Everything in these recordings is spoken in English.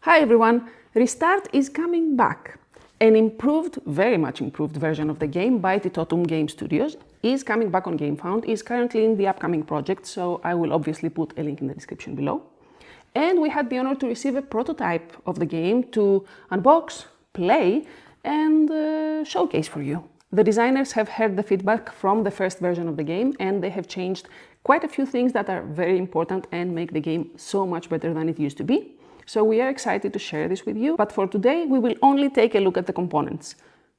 Hi everyone! Restart is coming back. An improved, very much improved version of the game by Tabletop Game Studios is coming back on Gamefound, is currently in the upcoming project, so I will obviously put a link in the description below. And we had the honor to receive a prototype of the game to unbox, play and showcase for you. The designers have heard the feedback from the first version of the game and they have changed quite a few things that are very important and make the game so much better than it used to be. So we are excited to share this with you, but for today we will only take a look at the components.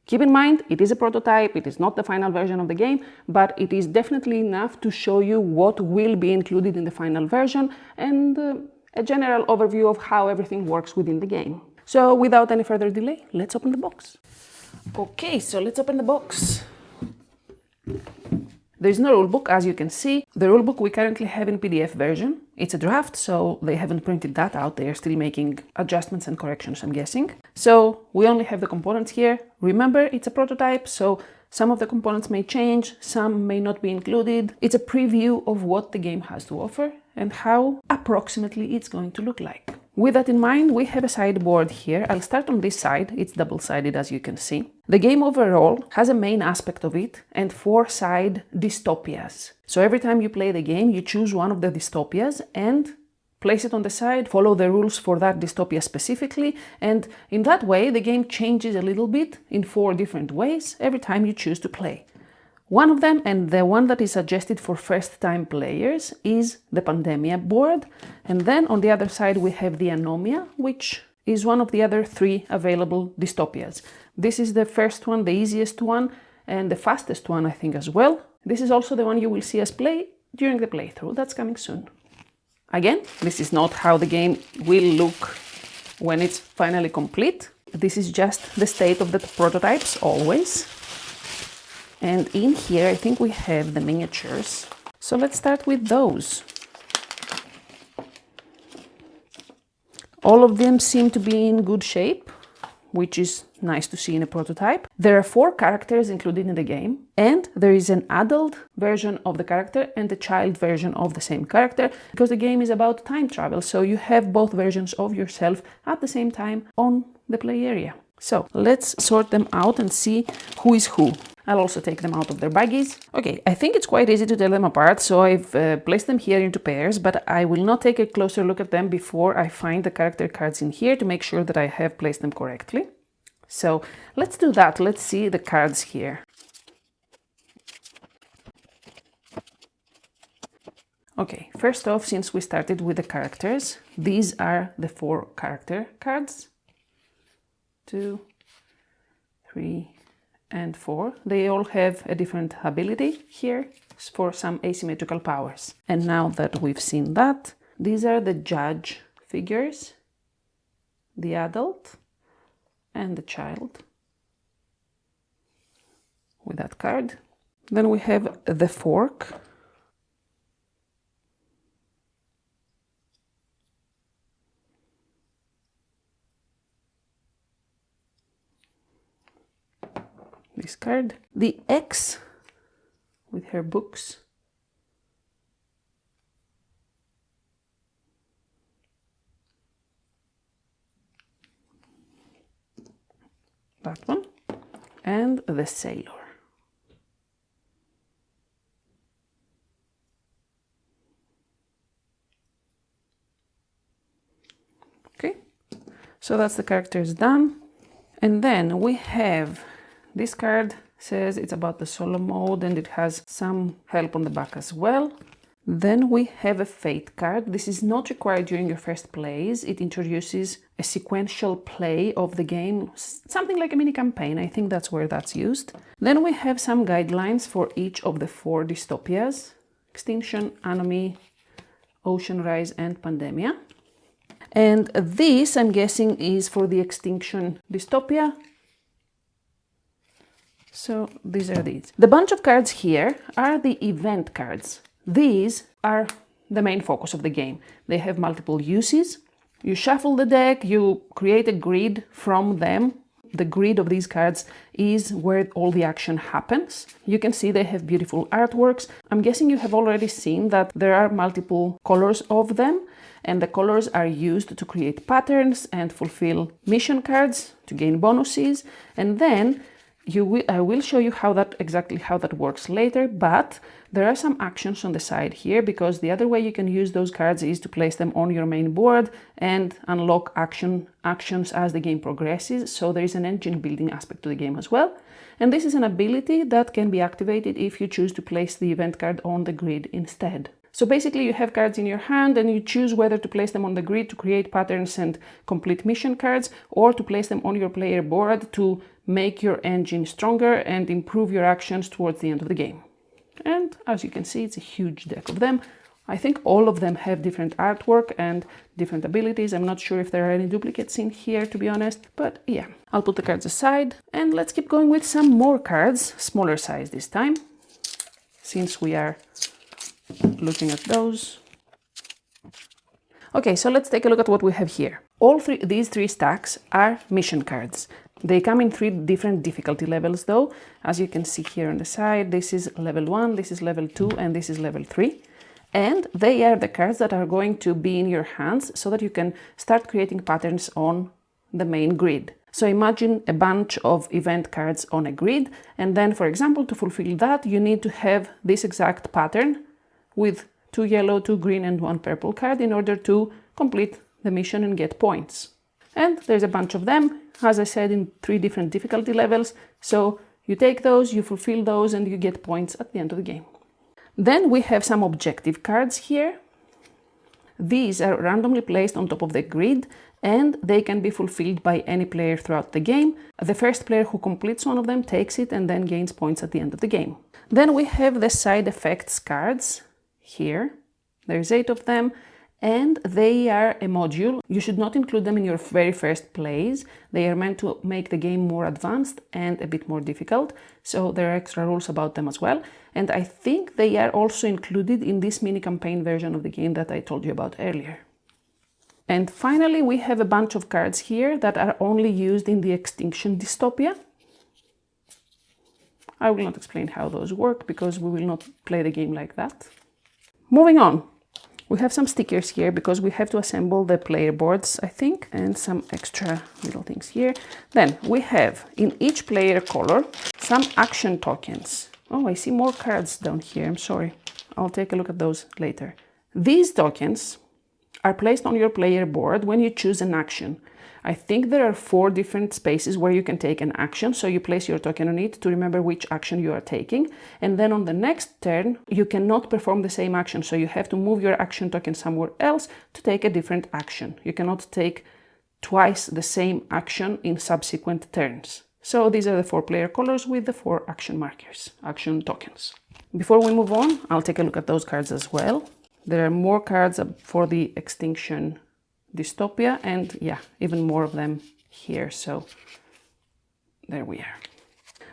Keep in mind, it is a prototype, it is not the final version of the game, but it is definitely enough to show you what will be included in the final version and a general overview of how everything works within the game. So without any further delay, let's open the box. Okay, so let's open the box. There's no rulebook, as you can see. The rulebook we currently have in PDF version. It's a draft, so they haven't printed that out. They are still making adjustments and corrections, I'm guessing. So we only have the components here. Remember, it's a prototype, so some of the components may change, some may not be included. It's a preview of what the game has to offer and how approximately it's going to look like. With that in mind, we have a sideboard here. I'll start on this side. It's double-sided, as you can see. The game overall has a main aspect of it and 4 side dystopias. So every time you play the game, you choose one of the dystopias and place it on the side, follow the rules for that dystopia specifically, and in that way the game changes a little bit in 4 different ways every time you choose to play. One of them, and the one that is suggested for first-time players, is the Pandemia board. And then on the other side we have the Anomia, which is one of the other 3 available dystopias. This is the first one, the easiest one, and the fastest one, I think, as well. This is also the one you will see us play during the playthrough. That's coming soon. Again, this is not how the game will look when it's finally complete. This is just the state of the prototypes, always. And in here, I think we have the miniatures. So let's start with those. All of them seem to be in good shape, which is nice to see in a prototype. There are 4 characters included in the game, and there is an adult version of the character and a child version of the same character, because the game is about time travel, so you have both versions of yourself at the same time on the play area. So let's sort them out and see who is who. I'll also take them out of their baggies. Okay, I think it's quite easy to tell them apart, so I've placed them here into pairs, but I will not take a closer look at them before I find the character cards in here to make sure that I have placed them correctly. So let's do that. Let's see the cards here. Okay, first off, since we started with the characters, these are the 4 character cards. 2, 3, and 4. They all have a different ability here for some asymmetrical powers. And now that we've seen that, these are the judge figures, the adult and the child with that card. Then we have the fork, this card, the X with her books, that one, and the sailor. Okay, so that's the characters done. And then we have this card. Says it's about the solo mode and it has some help on the back as well. Then we have a fate card. This is not required during your first plays. It introduces a sequential play of the game, something like a mini campaign. I think that's where that's used. Then we have some guidelines for each of the 4 dystopias: Extinction, Anomie, Ocean Rise and Pandemia. And this, I'm guessing, is for the Extinction dystopia. So these are these. The bunch of cards here are the event cards. These are the main focus of the game. They have multiple uses. You shuffle the deck, you create a grid from them. the grid of these cards is where all the action happens. You can see they have beautiful artworks. I'm guessing you have already seen that there are multiple colors of them, and the colors are used to create patterns and fulfill mission cards to gain bonuses. And then I will show you exactly how that works later, but there are some actions on the side here, because the other way you can use those cards is to place them on your main board and unlock actions as the game progresses. So there is an engine building aspect to the game as well. And this is an ability that can be activated if you choose to place the event card on the grid instead. So basically you have cards in your hand and you choose whether to place them on the grid to create patterns and complete mission cards, or to place them on your player board to make your engine stronger and improve your actions towards the end of the game. And as you can see, it's a huge deck of them. I think all of them have different artwork and different abilities. I'm not sure if there are any duplicates in here, to be honest, but yeah. I'll put the cards aside and let's keep going with some more cards, smaller size this time, since we are looking at those. Okay, so let's take a look at what we have here. These three stacks are mission cards. They come in 3 different difficulty levels though. As you can see here on the side, this is level 1, this is level 2, and this is level 3. And they are the cards that are going to be in your hands so that you can start creating patterns on the main grid. So imagine a bunch of event cards on a grid, and then, for example, to fulfill that, you need to have this exact pattern with 2 yellow, 2 green, and 1 purple card in order to complete the mission and get points. And there's a bunch of them, as I said, in 3 different difficulty levels. So you take those, you fulfill those, and you get points at the end of the game. Then we have some objective cards here. These are randomly placed on top of the grid, and they can be fulfilled by any player throughout the game. The first player who completes one of them takes it and then gains points at the end of the game. Then we have the side effects cards here. There's 8 of them, and they are a module. You should not include them in your very first plays. They are meant to make the game more advanced and a bit more difficult, so there are extra rules about them as well. And I think they are also included in this mini campaign version of the game that I told you about earlier. And finally, we have a bunch of cards here that are only used in the Extinction dystopia. I will not explain how those work because we will not play the game like that. Moving on, we have some stickers here because we have to assemble the player boards, I think, and some extra little things here. Then we have in each player color some action tokens. Oh, I see more cards down here. I'm sorry. I'll take a look at those later. These tokens are placed on your player board when you choose an action. I think there are 4 different spaces where you can take an action, so you place your token on it to remember which action you are taking. And then on the next turn, you cannot perform the same action, so you have to move your action token somewhere else to take a different action. You cannot take twice the same action in subsequent turns. So these are the 4 player colors with the 4 action markers, action tokens. Before we move on, I'll take a look at those cards as well. There are more cards for the Extinction dystopia, and yeah, even more of them here, so there we are.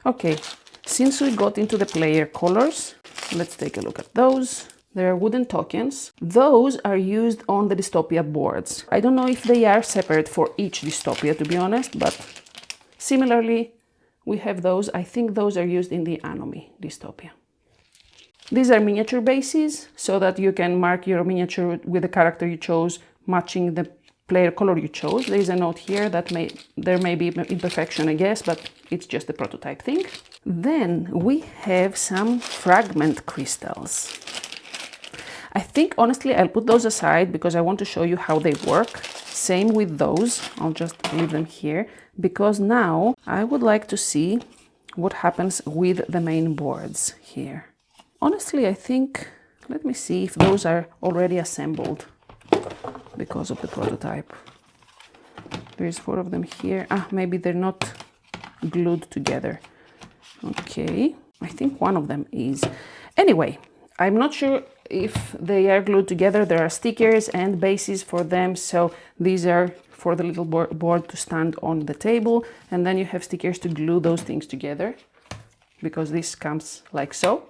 Okay, since we got into the player colors, let's take a look at those. There are wooden tokens. Those are used on the dystopia boards. I don't know if they are separate for each dystopia, to be honest, but similarly we have those. I think those are used in the Anomy dystopia. These are miniature bases, so that you can mark your miniature with the character you chose, matching the player color you chose. There is a note here that there may be imperfection, I guess, but it's just a prototype thing. Then we have some fragment crystals. I think, honestly, I'll put those aside because I want to show you how they work. Same with those. I'll just leave them here because now I would like to see what happens with the main boards here. Honestly, I think, let me see if those are already assembled because of the prototype. There's 4 of them here. Maybe they're not glued together. Okay, I think one of them is. Anyway, I'm not sure if they are glued together. There are stickers and bases for them, so these are for the little board to stand on the table, and then you have stickers to glue those things together, because this comes like so.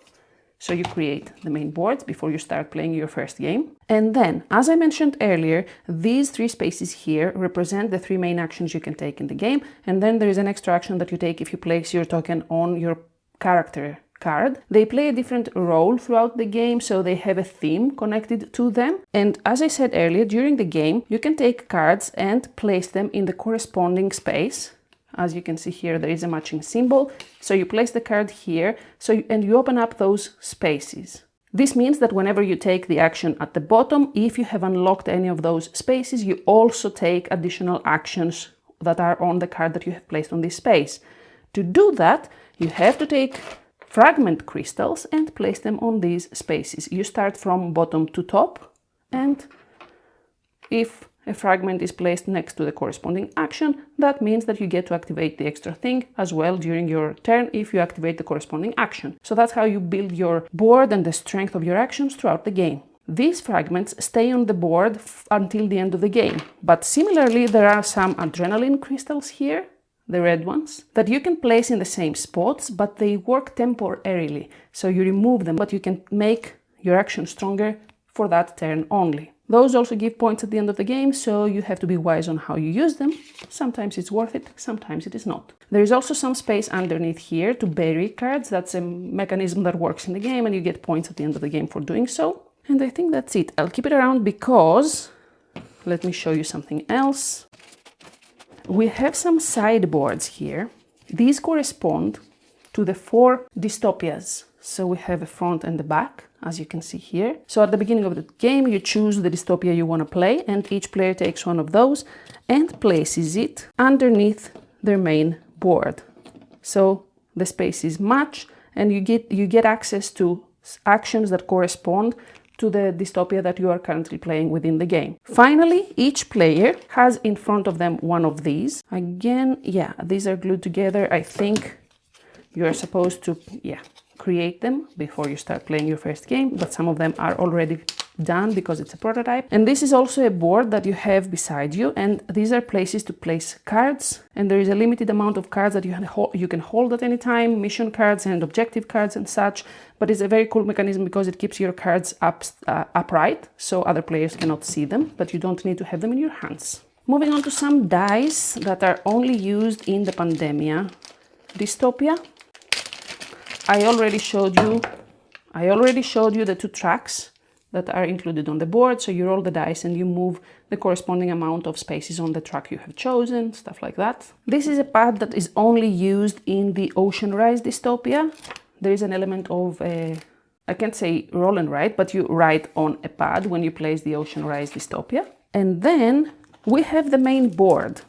So you create the main boards before you start playing your first game. And then, as I mentioned earlier, these 3 spaces here represent the 3 main actions you can take in the game. And then there is an extra action that you take if you place your token on your character card. They play a different role throughout the game, so they have a theme connected to them. And as I said earlier, during the game, you can take cards and place them in the corresponding space. As you can see here, there is a matching symbol. So you place the card here, and you open up those spaces. This means that whenever you take the action at the bottom, if you have unlocked any of those spaces, you also take additional actions that are on the card that you have placed on this space. To do that, you have to take fragment crystals and place them on these spaces. You start from bottom to top, and if a fragment is placed next to the corresponding action, that means that you get to activate the extra thing as well during your turn if you activate the corresponding action. So that's how you build your board and the strength of your actions throughout the game. These fragments stay on the board until the end of the game, but similarly there are some adrenaline crystals here, the red ones, that you can place in the same spots, but they work temporarily. So you remove them, but you can make your action stronger for that turn only. Those also give points at the end of the game, so you have to be wise on how you use them. Sometimes it's worth it, sometimes it is not. There is also some space underneath here to bury cards. That's a mechanism that works in the game, and you get points at the end of the game for doing so. And I think that's it. I'll keep it around because, let me show you something else. We have some sideboards here. These correspond to the 4 dystopias. So we have a front and the back, as you can see here. So at the beginning of the game, you choose the dystopia you want to play, and each player takes one of those and places it underneath their main board. So the spaces match, and you get access to actions that correspond to the dystopia that you are currently playing within the game. Finally, each player has in front of them one of these. Again, yeah, these are glued together. I think you are supposed to, create them before you start playing your first game, but some of them are already done because it's a prototype. And this is also a board that you have beside you, and these are places to place cards, and there is a limited amount of cards that you can hold at any time, mission cards and objective cards and such, but it's a very cool mechanism because it keeps your cards upright so other players cannot see them, but you don't need to have them in your hands. Moving on to some dice that are only used in the Pandemia dystopia. I already showed you the 2 tracks that are included on the board. So you roll the dice and you move the corresponding amount of spaces on the track you have chosen, stuff like that. This is a pad that is only used in the Ocean Rise dystopia. There is an element of I can't say roll and write, but you write on a pad when you place the Ocean Rise dystopia. And then we have the main board.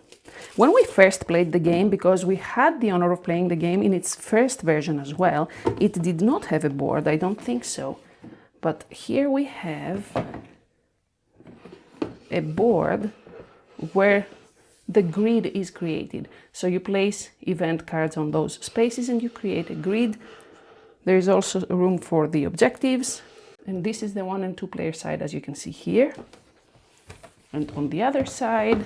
When we first played the game, because we had the honor of playing the game in its first version as well, it did not have a board, I don't think so. But here we have a board where the grid is created. So you place event cards on those spaces and you create a grid. There is also room for the objectives. And this is the 1 and 2 player side, as you can see here. And on the other side,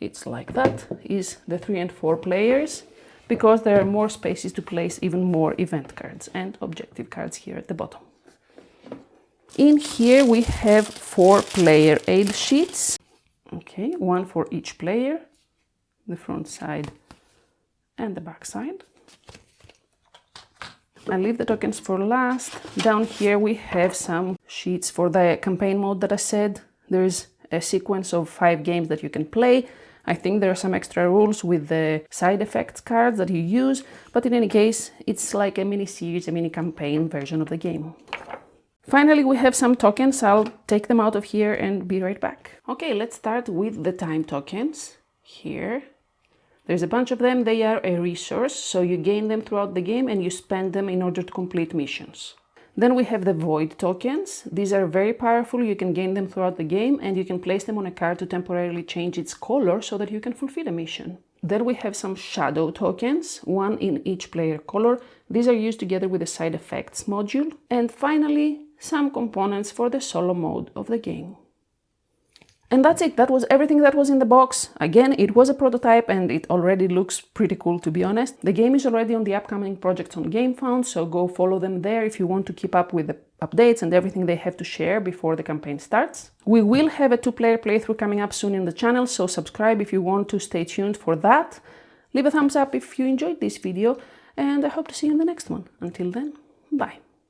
it's like that, is the 3 and 4 players, because there are more spaces to place even more event cards and objective cards here at the bottom. In here we have 4 player aid sheets. Okay, 1 for each player, the front side and the back side. I'll leave the tokens for last. Down here we have some sheets for the campaign mode that I said. There's a sequence of 5 games that you can play. I think there are some extra rules with the side effects cards that you use, but in any case, it's like a mini series, a mini campaign version of the game. Finally, we have some tokens. I'll take them out of here and be right back. Okay, let's start with the time tokens. Here, there's a bunch of them. They are a resource, so you gain them throughout the game and you spend them in order to complete missions. Then we have the void tokens. These are very powerful. You can gain them throughout the game and you can place them on a card to temporarily change its color so that you can fulfill a mission. Then we have some shadow tokens, 1 in each player color. These are used together with the side effects module. And finally, some components for the solo mode of the game. And that's it. That was everything that was in the box. Again, it was a prototype and it already looks pretty cool, to be honest. The game is already on the upcoming projects on Gamefound, so go follow them there if you want to keep up with the updates and everything they have to share before the campaign starts. We will have a 2-player playthrough coming up soon in the channel, so subscribe if you want to stay tuned for that. Leave a thumbs up if you enjoyed this video, and I hope to see you in the next one. Until then, bye.